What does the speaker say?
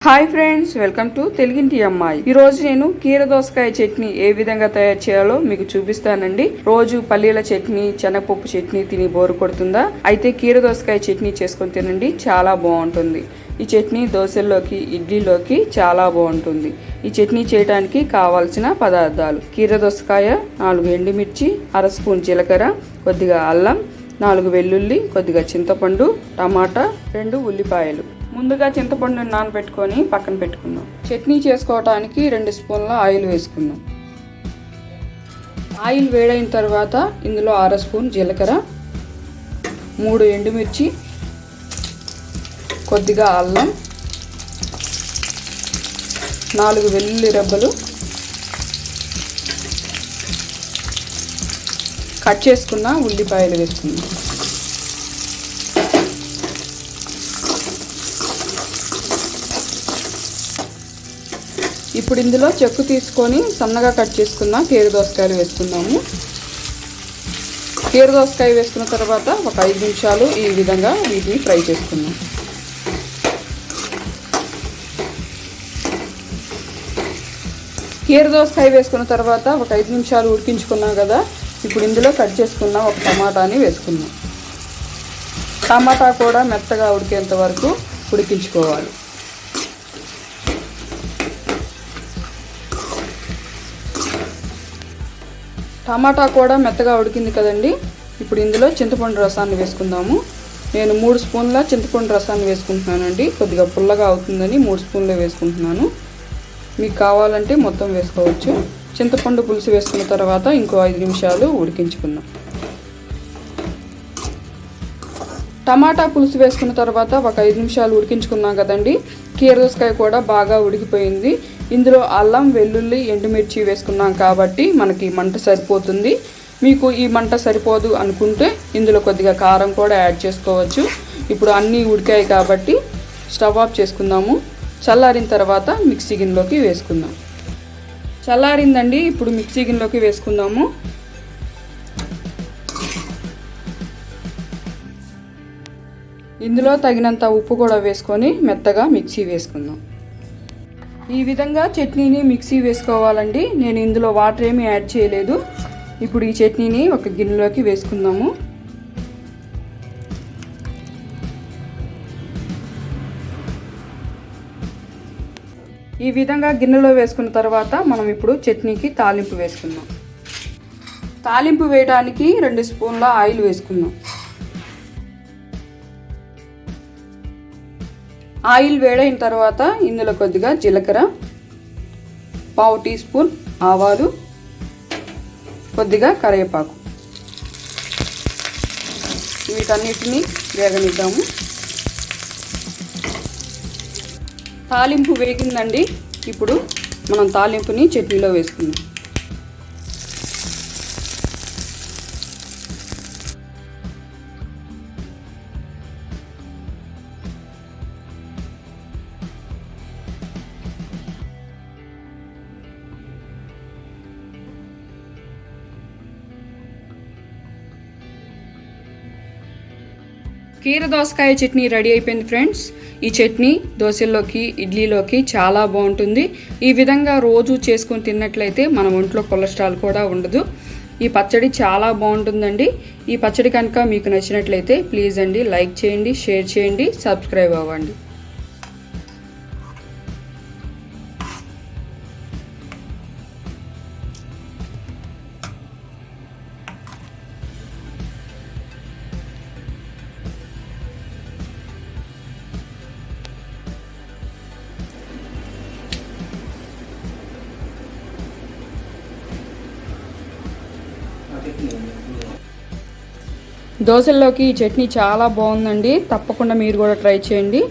Hi friends, welcome to తెలుగింటి అమ్మాయి. ఈ రోజు నేను కీర దోసకాయ చట్నీ ఏ విధంగా తయారు చేయాలో మీకు చూపిస్తానండి. రోజు పల్లీల చట్నీ, శనగపప్పు చట్నీ తిని బోరు కొడుతుందా? అయితే కీర దోసకాయ చట్నీ చేసుకొని తినండి, చాలా బాగుంటుంది. ఈ చట్నీ దోశల్లోకి, ఇడ్లీలోకి చాలా బాగుంటుంది. ఈ చట్నీ చేయడానికి కావాల్సిన పదార్థాలు: కీర దోసకాయ, 4 ఎండుమిర్చి, అర స్పూన్ జీలకర్ర, కొద్దిగా అల్లం, 4 వెల్లుల్లి, కొద్దిగా చింతపండు, టమాటా, 2 ఉల్లిపాయలు. ముందుగా చింతపండు నానబెట్టుకొని పక్కన పెట్టుకుందాం. చట్నీ చేసుకోవడానికి 2 స్పూన్ల ఆయిల్ వేసుకుందాం. ఆయిల్ వేడైన తర్వాత ఇందులో అర స్పూన్ జీలకర్ర, 3 ఎండుమిర్చి, కొద్దిగా అల్లం, 4 వెల్లుల్లి రెబ్బలు, కట్ చేసుకున్న ఉల్లిపాయలు వేసుకుందాం. ఇప్పుడు ఇందులో చెక్కు తీసుకొని సన్నగా కట్ చేసుకున్న కీర దోసకాయలు వేసుకుందాము. కీర దోసకాయ వేసుకున్న తర్వాత ఒక 5 నిమిషాలు ఈ విధంగా వీటిని ఫ్రై చేసుకుందాం. కీర దోసకాయ వేసుకున్న తర్వాత ఒక 5 నిమిషాలు ఉడికించుకున్నాం కదా. ఇప్పుడు ఇందులో కట్ చేసుకున్న ఒక టమాటాని వేసుకుందాం. టమాటా కూడా మెత్తగా ఉడికేంత వరకు ఉడికించుకోవాలి. టమాటా కూడా మెత్తగా ఉడికింది కదండి. ఇప్పుడు ఇందులో చింతపండు రసాన్ని వేసుకుందాము. నేను 3 స్పూన్ల చింతపండు రసాన్ని వేసుకుంటున్నానండి. కొద్దిగా పుల్లగా అవుతుందని 3 స్పూన్లే వేసుకుంటున్నాను. మీకు కావాలంటే మొత్తం వేసుకోవచ్చు. చింతపండు పులుసు వేసుకున్న తర్వాత ఇంకో 5 నిమిషాలు ఉడికించుకుందాం. టమాటా పులుసు వేసుకున్న తర్వాత ఒక 5 నిమిషాలు ఉడికించుకున్నాం కదండి. కీర దోసకాయ కూడా బాగా ఉడికిపోయింది. ఇందులో అల్లం, వెల్లుల్లి, ఎండుమిర్చి వేసుకున్నాం కాబట్టి మనకి మంట సరిపోతుంది. మీకు ఈ మంట సరిపోదు అనుకుంటే ఇందులో కొద్దిగా కారం కూడా యాడ్ చేసుకోవచ్చు. ఇప్పుడు అన్నీ ఉడికాయి కాబట్టి స్టవ్ ఆఫ్ చేసుకుందాము. చల్లారిన తర్వాత మిక్సీ గిన్నెలోకి వేసుకుందాం. చల్లారిందండి, ఇప్పుడు మిక్సీ గిన్నెలోకి వేసుకుందాము. ఇందులో తగినంత ఉప్పు కూడా వేసుకొని మెత్తగా మిక్సీ వేసుకుందాం. ఈ విధంగా చట్నీని మిక్సీ వేసుకోవాలండి. నేను ఇందులో వాటర్ ఏమీ యాడ్ చేయలేదు. ఇప్పుడు ఈ చట్నీని ఒక గిన్నెలోకి వేసుకుందాము. ఈ విధంగా గిన్నెలో వేసుకున్న తర్వాత మనం ఇప్పుడు చట్నీకి తాలింపు వేసుకుందాం. తాలింపు వేయడానికి 2 స్పూన్ల ఆయిల్ వేసుకుందాం. ఆయిల్ వేడైన తర్వాత ఇందులో కొద్దిగా జీలకర్ర, 1/2 టీ స్పూన్ ఆవాలు, కొద్దిగా కరివేపాకు, వీటన్నిటిని వేగనిద్దాము. తాలింపు వేగిందండి. ఇప్పుడు మనం తాలింపుని చట్నీలో వేసుకుందాం. కీర దోసకాయ చట్నీ రెడీ అయిపోయింది ఫ్రెండ్స్. ఈ చట్నీ దోశల్లోకి, ఇడ్లీలోకి చాలా బాగుంటుంది. ఈ విధంగా రోజు చేసుకొని తిన్నట్లయితే మన ఒంట్లో కొలెస్ట్రాల్ కూడా ఉండదు. ఈ పచ్చడి చాలా బాగుంటుందండి. ఈ పచ్చడి కనుక మీకు నచ్చినట్లయితే ప్లీజ్ అండి లైక్ చేయండి, షేర్ చేయండి, సబ్స్క్రైబ్ అవ్వండి. దోశల్లోకి ఈ చట్నీ చాలా బాగుందండి. తప్పకుండా మీరు కూడా ట్రై చేయండి.